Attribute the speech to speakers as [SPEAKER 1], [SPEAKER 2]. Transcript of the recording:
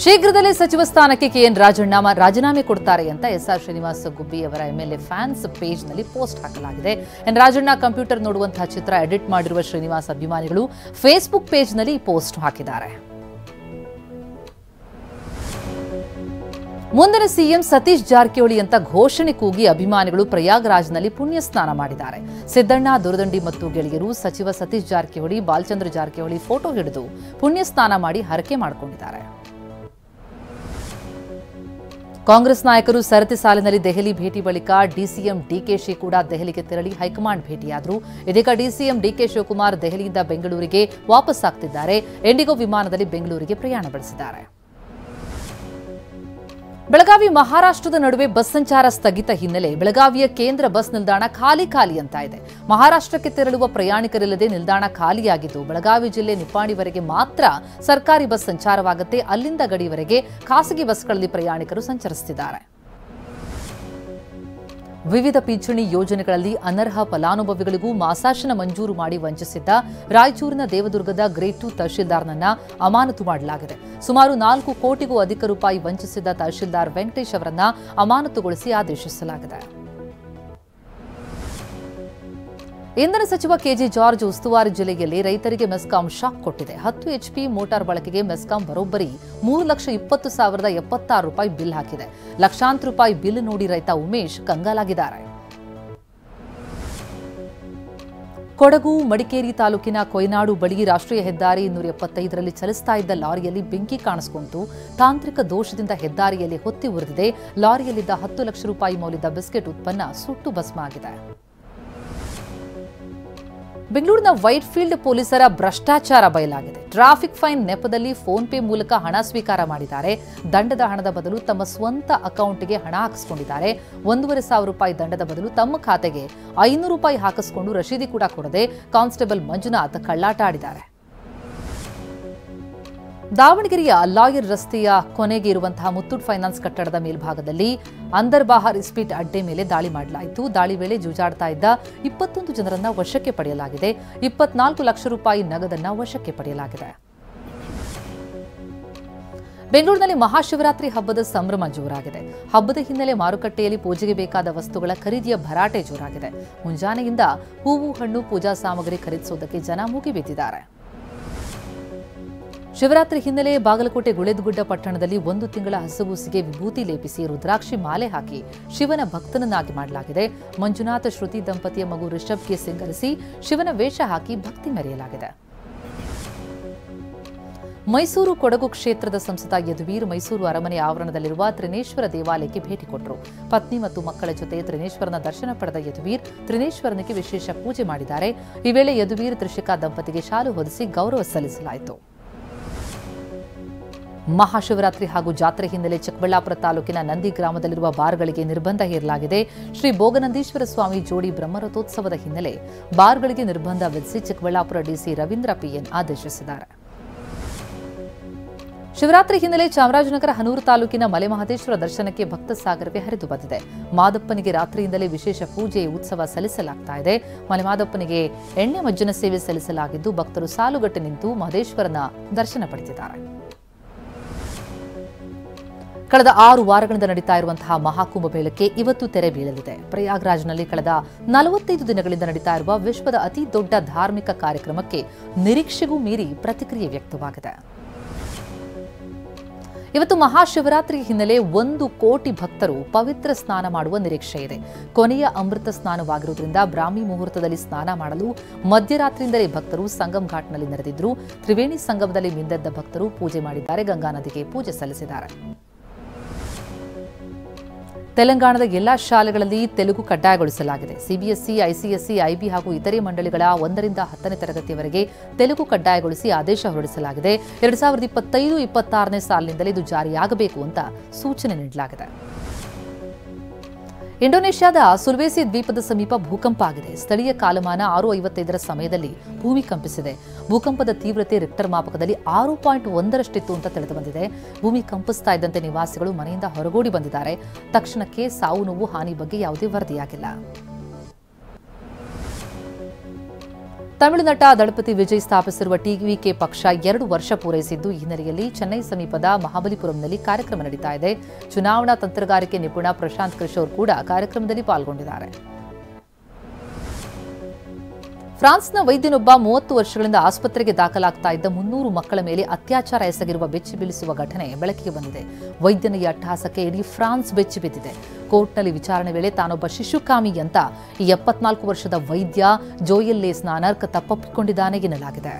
[SPEAKER 1] ಶೀಘ್ರದಲ್ಲೇ ಸಚಿವ ಸ್ಥಾನಕ್ಕೆ ಕೆಎನ್ ರಾಜೀನಾಮೆ ಕೊಡ್ತಾರೆ ಅಂತ ಎಸ್ಆರ್ ಶ್ರೀನಿವಾಸ ಗುಬ್ಬಿ ಅವರ ಎಂಎಲ್ಎ ಫ್ಯಾನ್ಸ್ ಪೇಜ್ನಲ್ಲಿ ಪೋಸ್ಟ್ ಹಾಕಲಾಗಿದೆ. ಎನ್ ರಾಜಣ್ಣ ಕಂಪ್ಯೂಟರ್ ನೋಡುವಂತಹ ಚಿತ್ರ ಎಡಿಟ್ ಮಾಡಿರುವ ಶ್ರೀನಿವಾಸ್ ಅಭಿಮಾನಿಗಳು ಫೇಸ್ಬುಕ್ ಪೇಜ್ನಲ್ಲಿ ಪೋಸ್ಟ್ ಹಾಕಿದ್ದಾರೆ. ಮುಂದಿನ ಸಿಎಂ ಸತೀಶ್ ಜಾರಕಿಹೊಳಿ ಅಂತ ಘೋಷಣೆ ಕೂಗಿ ಅಭಿಮಾನಿಗಳು ಪ್ರಯಾಗ್ರಾಜ್ನಲ್ಲಿ ಪುಣ್ಯ ಸ್ನಾನ ಮಾಡಿದ್ದಾರೆ. ಸಿದ್ದಣ್ಣ, ದುರದಂಡಿ ಮತ್ತು ಗೆಳೆಯರು ಸಚಿವ ಸತೀಶ್ ಜಾರಕಿಹೊಳಿ, ಬಾಲಚಂದ್ರ ಜಾರಕಿಹೊಳಿ ಫೋಟೋ ಹಿಡಿದು ಪುಣ್ಯ ಸ್ನಾನ ಮಾಡಿ ಹರಕೆ ಮಾಡಿಕೊಂಡಿದ್ದಾರೆ. ಕಾಂಗ್ರೆಸ್ ನಾಯಕರು ಸರತಿ ಸಾಲಿನಲ್ಲಿ ದೆಹಲಿ ಭೇಟಿ ಬಳಿಕ ಡಿಸಿಎಂ ಡಿಕೆಶಿ ಕೂಡ ದೆಹಲಿಗೆ ತೆರಳಿ ಹೈಕಮಾಂಡ್ ಭೇಟಿಯಾದರು. ಇದೀಗ ಡಿಸಿಎಂ ಡಿಕೆ ಶಿವಕುಮಾರ್ ದೆಹಲಿಯಿಂದ ಬೆಂಗಳೂರಿಗೆ ವಾಪಸ್ ಆಗ್ತಿದ್ದಾರೆ. ಇಂಡಿಗೋ ವಿಮಾನದಲ್ಲಿ ಬೆಂಗಳೂರಿಗೆ ಪ್ರಯಾಣ ಬೆಳೆಸಿದ್ದಾರೆ. ಬೆಳಗಾವಿ ಮಹಾರಾಷ್ಟ್ರದ ನಡುವೆ ಬಸ್ ಸಂಚಾರ ಸ್ಥಗಿತ ಹಿನ್ನೆಲೆ ಬೆಳಗಾವಿಯ ಕೇಂದ್ರ ಬಸ್ ನಿಲ್ದಾಣ ಖಾಲಿ ಅಂತ ಇದೆ. ಮಹಾರಾಷ್ಟ್ರಕ್ಕೆ ತೆರಳುವ ಪ್ರಯಾಣಿಕರಿಲ್ಲದೆ ನಿಲ್ದಾಣ ಖಾಲಿಯಾಗಿದ್ದು ಬೆಳಗಾವಿ ಜಿಲ್ಲೆ ನಿಪ್ಪಾಣಿವರೆಗೆ ಮಾತ್ರ ಸರ್ಕಾರಿ ಬಸ್ ಸಂಚಾರವಾಗುತ್ತೆ. ಅಲ್ಲಿಂದ ಗಡಿವರೆಗೆ ಖಾಸಗಿ ಬಸ್ಗಳಲ್ಲಿ ಪ್ರಯಾಣಿಕರು ಸಂಚರಿಸುತ್ತಿದ್ದಾರೆ. ವಿವಿಧ ಪಿಂಚಣಿ ಯೋಜನೆಗಳಲ್ಲಿ ಅನರ್ಹ ಫಲಾನುಭವಿಗಳಿಗೂ ಮಾಸಾಶನ ಮಂಜೂರು ಮಾಡಿ ವಂಚಿಸಿದ್ದ ರಾಯಚೂರಿನ ದೇವದುರ್ಗದ ಗ್ರೇಡ್ 2 ತಹಶೀಲ್ದಾರ್ನನ್ನ ಅಮಾನತು ಮಾಡಲಾಗಿದೆ. ಸುಮಾರು 4 ಕೋಟಿಗೂ ಅಧಿಕ ರೂಪಾಯಿ ವಂಚಿಸಿದ್ದ ತಹಶೀಲ್ದಾರ್ ವೆಂಕಟೇಶ್ ಅವರನ್ನ ಅಮಾನತುಗೊಳಿಸಿ ಆದೇಶಿಸಲಾಗಿದೆ. ಇಂಧನ ಸಚಿವ ಕೆಜೆ ಜಾರ್ಜ್ ಉಸ್ತುವಾರಿ ಜಿಲ್ಲೆಯಲ್ಲಿ ರೈತರಿಗೆ ಮೆಸ್ಕಾಂ ಶಾಕ್ ಕೊಟ್ಟಿದೆ. 10 HP ಮೋಟಾರ್ ಬಳಕೆಗೆ ಮೆಸ್ಕಾಂ ಬರೋಬ್ಬರಿ 3,20,076 ರೂಪಾಯಿ ಬಿಲ್ ಹಾಕಿದೆ. ಲಕ್ಷಾಂತರ ರೂಪಾಯಿ ಬಿಲ್ ನೋಡಿ ರೈತ ಉಮೇಶ್ ಕಂಗಾಲಾಗಿದ್ದಾರೆ. ಕೊಡಗು ಮಡಿಕೇರಿ ತಾಲೂಕಿನ ಕೊಯ್ನಾಡು ಬಳಿ ರಾಷ್ಟ್ರೀಯ ಹೆದ್ದಾರಿ 275ರಲ್ಲಿ ಚಲಿಸ್ತಾ ಇದ್ದ ಲಾರಿಯಲ್ಲಿ ಬೆಂಕಿ ಕಾಣಿಸಿಕೊಂಡು ತಾಂತ್ರಿಕ ದೋಷದಿಂದ ಹೆದ್ದಾರಿಯಲ್ಲಿ ಹೊತ್ತಿ ಉರಿದಿದೆ. ಲಾರಿಯಲ್ಲಿದ್ದ 10 ಲಕ್ಷ ರೂಪಾಯಿ ಮೌಲ್ಯದ ಬಿಸ್ಕೆಟ್ ಉತ್ಪನ್ನ ಸುಟ್ಟು ಭಸ್ಮ ಆಗಿದೆ. ಬೆಂಗಳೂರಿನ ವೈಟ್ಫೀಲ್ಡ್ ಪೊಲೀಸರ ಭ್ರಷ್ಟಾಚಾರ ಬಯಲಾಗಿದೆ. ಟ್ರಾಫಿಕ್ ಫೈನ್ ನೆಪದಲ್ಲಿ ಫೋನ್ ಪೇ ಮೂಲಕ ಹಣ ಸ್ವೀಕಾರ ಮಾಡಿದ್ದಾರೆ. ದಂಡದ ಹಣದ ಬದಲು ತಮ್ಮ ಸ್ವಂತ ಅಕೌಂಟ್ಗೆ ಹಣ ಹಾಕಿಸಿಕೊಂಡಿದ್ದಾರೆ. 1,500 ರೂಪಾಯಿ ದಂಡದ ಬದಲು ತಮ್ಮ ಖಾತೆಗೆ 500 ರೂಪಾಯಿ ಹಾಕಿಸಿಕೊಂಡು ರಶೀದಿ ಕೂಡ ಕೊಡದೆ ಕಾನ್ಸ್ಟೇಬಲ್ ಮಂಜುನಾಥ್ ಕಳ್ಳಾಟ ಆಡಿದ್ದಾರೆ. ದಾವಣಗೆರೆಯ ಲಾಯರ್ ರಸ್ತೆಯ ಕೊನೆಗೆ ಇರುವಂತಹ ಮುತ್ತೂಟ್ ಫೈನಾನ್ಸ್ ಕಟ್ಟಡದ ಮೇಲ್ಭಾಗದಲ್ಲಿ ಅಂದರ್ಬಾಹರ್ ಇಸ್ಪೀಟ್ ಅಡ್ಡೆ ಮೇಲೆ ದಾಳಿ ಮಾಡಲಾಯಿತು. ದಾಳಿ ವೇಳೆ ಜೂಜಾಡ್ತಾ ಇದ್ದ 21 ಜನರನ್ನ ವಶಕ್ಕೆ ಪಡೆಯಲಾಗಿದೆ. 24 ಲಕ್ಷ ರೂಪಾಯಿ ನಗದನ್ನ ವಶಕ್ಕೆ ಪಡೆಯಲಾಗಿದೆ. ಬೆಂಗಳೂರಿನಲ್ಲಿ ಮಹಾಶಿವರಾತ್ರಿ ಹಬ್ಬದ ಸಂಭ್ರಮ ಜೋರಾಗಿದೆ. ಹಬ್ಬದ ಹಿನ್ನೆಲೆ ಮಾರುಕಟ್ಟೆಯಲ್ಲಿ ಪೂಜೆಗೆ ಬೇಕಾದ ವಸ್ತುಗಳ ಖರೀದಿಯ ಭರಾಟೆ ಜೋರಾಗಿದೆ. ಮುಂಜಾನೆಯಿಂದ ಹೂವು, ಹಣ್ಣು, ಪೂಜಾ ಸಾಮಗ್ರಿ ಖರೀದಿಸುವುದಕ್ಕೆ ಜನ ಮುಗಿಬಿದ್ದಿದ್ದಾರೆ. ಶಿವರಾತ್ರಿ ಹಿನ್ನೆಲೆ ಬಾಗಲಕೋಟೆ ಗುಳೇದಗುಡ್ಡ ಪಟ್ಟಣದಲ್ಲಿ 1 ತಿಂಗಳ ಹಸುಗೂಸಿಗೆ ವಿಭೂತಿ ಲೇಪಿಸಿ ರುದ್ರಾಕ್ಷಿ ಮಾಲೆ ಹಾಕಿ ಶಿವನ ಭಕ್ತನನ್ನಾಗಿ ಮಾಡಲಾಗಿದೆ. ಮಂಜುನಾಥ ಶ್ರುತಿ ದಂಪತಿಯ ಮಗು ರಿಷಬ್ಗೆ ಸಿಂಗರಿಸಿ ಶಿವನ ವೇಷ ಹಾಕಿ ಭಕ್ತಿ ಮೆರೆಯಲಾಗಿದೆ. ಮೈಸೂರು ಕೊಡಗು ಕ್ಷೇತ್ರದ ಸಂಸದ ಯದುವೀರ್ ಮೈಸೂರು ಅರಮನೆ ಆವರಣದಲ್ಲಿರುವ ತ್ರಿನೇಶ್ವರ ದೇವಾಲಯಕ್ಕೆ ಭೇಟಿ ಕೊಟ್ಟರು. ಪತ್ನಿ ಮತ್ತು ಮಕ್ಕಳ ಜೊತೆ ತ್ರಿನೇಶ್ವರನ ದರ್ಶನ ಪಡೆದ ಯದುವೀರ್ ತ್ರಿನೇಶ್ವರನಿಗೆ ವಿಶೇಷ ಪೂಜೆ ಮಾಡಿದ್ದಾರೆ. ಈ ವೇಳೆ ಯದುವೀರ್ ತ್ರಿಷಿಕಾ ದಂಪತಿಗೆ ಶಾಲು ಹೊದಿಸಿ ಗೌರವ ಸಲ್ಲಿಸಲಾಯಿತು. ಮಹಾಶಿವರಾತ್ರಿ ಹಾಗೂ ಜಾತ್ರೆ ಹಿನ್ನೆಲೆ ಚಿಕ್ಕಬಳ್ಳಾಪುರ ತಾಲೂಕಿನ ನಂದಿ ಗ್ರಾಮದಲ್ಲಿರುವ ಬಾರ್ಗಳಿಗೆ ನಿರ್ಬಂಧ ಹೇರಲಾಗಿದೆ. ಶ್ರೀ ಭೋಗನಂದೀಶ್ವರ ಸ್ವಾಮಿ ಜೋಡಿ ಬ್ರಹ್ಮರಥೋತ್ಸವದ ಹಿನ್ನೆಲೆ ಬಾರ್ಗಳಿಗೆ ನಿರ್ಬಂಧ ವಿಧಿಸಿ ಚಿಕ್ಕಬಳ್ಳಾಪುರ ಡಿಸಿ ರವೀಂದ್ರ ಪಿಎನ್ ಆದೇಶಿಸಿದ್ದಾರೆ. ಶಿವರಾತ್ರಿ ಹಿನ್ನೆಲೆ ಚಾಮರಾಜನಗರ ಹನೂರು ತಾಲೂಕಿನ ಮಲೆಮಹದೇಶ್ವರ ದರ್ಶನಕ್ಕೆ ಭಕ್ತ ಸಾಗರವೇ ಹರಿದು ಬಂದಿದೆ. ಮಾದಪ್ಪನಿಗೆ ರಾತ್ರಿಯಿಂದಲೇ ವಿಶೇಷ ಪೂಜೆ ಉತ್ಸವ ಸಲ್ಲಿಸಲಾಗ್ತಾ ಇದೆ. ಮಲೆಮಾದಪ್ಪನಿಗೆ ಎಣ್ಣೆ ಮಜ್ಜನ ಸೇವೆ ಸಲ್ಲಿಸಲಾಗಿದ್ದು ಭಕ್ತರು ಸಾಲುಗಟ್ಟಿ ನಿಂತು ಮಹದೇಶ್ವರನ ದರ್ಶನ ಪಡೆದಿದ್ದಾರೆ. ಕಳೆದ 6 ವಾರಗಳಿಂದ ನಡೀತಾ ಇರುವಂತಹ ಮಹಾಕುಂಭಮೇಳಕ್ಕೆ ಇವತ್ತು ತೆರೆ ಬೀಳಲಿದೆ. ಪ್ರಯಾಗ್ರಾಜ್ನಲ್ಲಿ ಕಳೆದ 45 ದಿನಗಳಿಂದ ನಡೀತಾ ಇರುವ ವಿಶ್ವದ ಅತಿ ದೊಡ್ಡ ಧಾರ್ಮಿಕ ಕಾರ್ಯಕ್ರಮಕ್ಕೆ ನಿರೀಕ್ಷೆಗೂ ಮೀರಿ ಪ್ರತಿಕ್ರಿಯೆ ವ್ಯಕ್ತವಾಗಿದೆ. ಇವತ್ತು ಮಹಾಶಿವರಾತ್ರಿ ಹಿನ್ನೆಲೆ 1 ಕೋಟಿ ಭಕ್ತರು ಪವಿತ್ರ ಸ್ನಾನ ಮಾಡುವ ನಿರೀಕ್ಷೆ ಇದೆ. ಕೊನೆಯ ಅಮೃತ ಸ್ನಾನವಾಗಿರುವುದರಿಂದ ಬ್ರಾಹ್ಮಿ ಮುಹೂರ್ತದಲ್ಲಿ ಸ್ನಾನ ಮಾಡಲು ಮಧ್ಯರಾತ್ರಿಯಿಂದಲೇ ಭಕ್ತರು ಸಂಗಮ್ ಘಾಟ್ನಲ್ಲಿ ನೆರೆದಿದ್ರು. ತ್ರಿವೇಣಿ ಸಂಗಮದಲ್ಲಿ ಮಿಂದೆದ್ದ ಭಕ್ತರು ಪೂಜೆ ಮಾಡಿದ್ದಾರೆ. ಗಂಗಾ ನದಿಗೆ ಪೂಜೆ ಸಲ್ಲಿಸಿದ್ದಾರೆ. ತೆಲಂಗಾಣದ ಎಲ್ಲಾ ಶಾಲೆಗಳಲ್ಲಿ ತೆಲುಗು ಕಡ್ಡಾಯಗೊಳಿಸಲಾಗಿದೆ. ಸಿಬಿಎಸ್ಇ, ಐಸಿಎಸ್ಇ, ಐಬಿ ಹಾಗೂ ಇತರೆ ಮಂಡಳಿಗಳ 1 ರಿಂದ 10ನೇ ತರಗತಿಯವರೆಗೆ ತೆಲುಗು ಕಡ್ಡಾಯಗೊಳಿಸಿ ಆದೇಶ ಹೊರಡಿಸಲಾಗಿದೆ. 2025-26ನೇ ಸಾಲಿನಿಂದಲೇ ಇದು ಜಾರಿಯಾಗಬೇಕು ಅಂತ ಸೂಚನೆ ನೀಡಲಾಗಿದೆ. ಇಂಡೋನೇಷ್ಯಾದ ಸುಲ್ವೇಸಿ ದ್ವೀಪದ ಸಮೀಪ ಭೂಕಂಪ ಆಗಿದೆ. ಸ್ಥಳೀಯ ಕಾಲಮಾನ 6:55ರ ಸಮಯದಲ್ಲಿ ಭೂಮಿ ಕಂಪಿಸಿದೆ. ಭೂಕಂಪದ ತೀವ್ರತೆ ರಿಕ್ಟರ್ ಮಾಪಕದಲ್ಲಿ 6.1ರಷ್ಟಿತ್ತು ಅಂತ ತಿಳಿದುಬಂದಿದೆ. ಭೂಮಿ ಕಂಪಿಸ್ತಾ ಇದ್ದಂತೆ ನಿವಾಸಿಗಳು ಮನೆಯಿಂದ ಹೊರಗೋಡಿ ಬಂದಿದ್ದಾರೆ. ತಕ್ಷಣಕ್ಕೆ ಸಾವು ನೋವು ಹಾನಿ ಬಗ್ಗೆ ಯಾವುದೇ ವರದಿಯಾಗಿಲ್ಲ. ತಮಿಳು ನಟ ದಳಪತಿ ವಿಜಯ್ ಸ್ಥಾಪಿಸಿರುವ ಟಿವಿಕೆ ಪಕ್ಷ 2 ವರ್ಷ ಪೂರೈಸಿದ್ದು ಈ ಹಿನ್ನೆಲೆಯಲ್ಲಿ ಚೆನ್ನೈ ಸಮೀಪದ ಮಹಾಬಲಿಪುರಂನಲ್ಲಿ ಕಾರ್ಯಕ್ರಮ ನಡೀತಾ ಇದೆ. ಚುನಾವಣಾ ತಂತ್ರಗಾರಿಕೆ ನಿಪುಣ ಪ್ರಶಾಂತ್ ಕಿಶೋರ್ ಕೂಡ ಕಾರ್ಯಕ್ರಮದಲ್ಲಿ ಪಾಲ್ಗೊಂಡಿದ್ದಾರೆ. ಫ್ರಾನ್ಸ್ನ ವೈದ್ಯನೊಬ್ಬ 30 ವರ್ಷಗಳಿಂದ ಆಸ್ಪತ್ರೆಗೆ ದಾಖಲಾಗ್ತಾ ಇದ್ದ 300 ಮಕ್ಕಳ ಮೇಲೆ ಅತ್ಯಾಚಾರ ಎಸಗಿರುವ ಬೆಚ್ಚಿ ಬೀಳಿಸುವ ಘಟನೆ ಬೆಳಕಿಗೆ ಬಂದಿದೆ. ವೈದ್ಯನ ಈ ಅಟ್ಟಹಾಸಕ್ಕೆ ಇಡೀ ಫ್ರಾನ್ಸ್ ಬೆಚ್ಚಿ ಬಿದ್ದಿದೆ. ಕೋರ್ಟ್ನಲ್ಲಿ ವಿಚಾರಣೆ ವೇಳೆ ತಾನೊಬ್ಬ ಶಿಶುಕಾಮಿ ಅಂತ ಈ 74 ವರ್ಷದ ವೈದ್ಯ ಜೋಯಲ್ ಲೇಸ್ನಾನರ್ಕ್ ತಪ್ಪೊಪ್ಪಿಕೊಂಡಿದ್ದಾನೆ ಎನ್ನಲಾಗಿದೆ.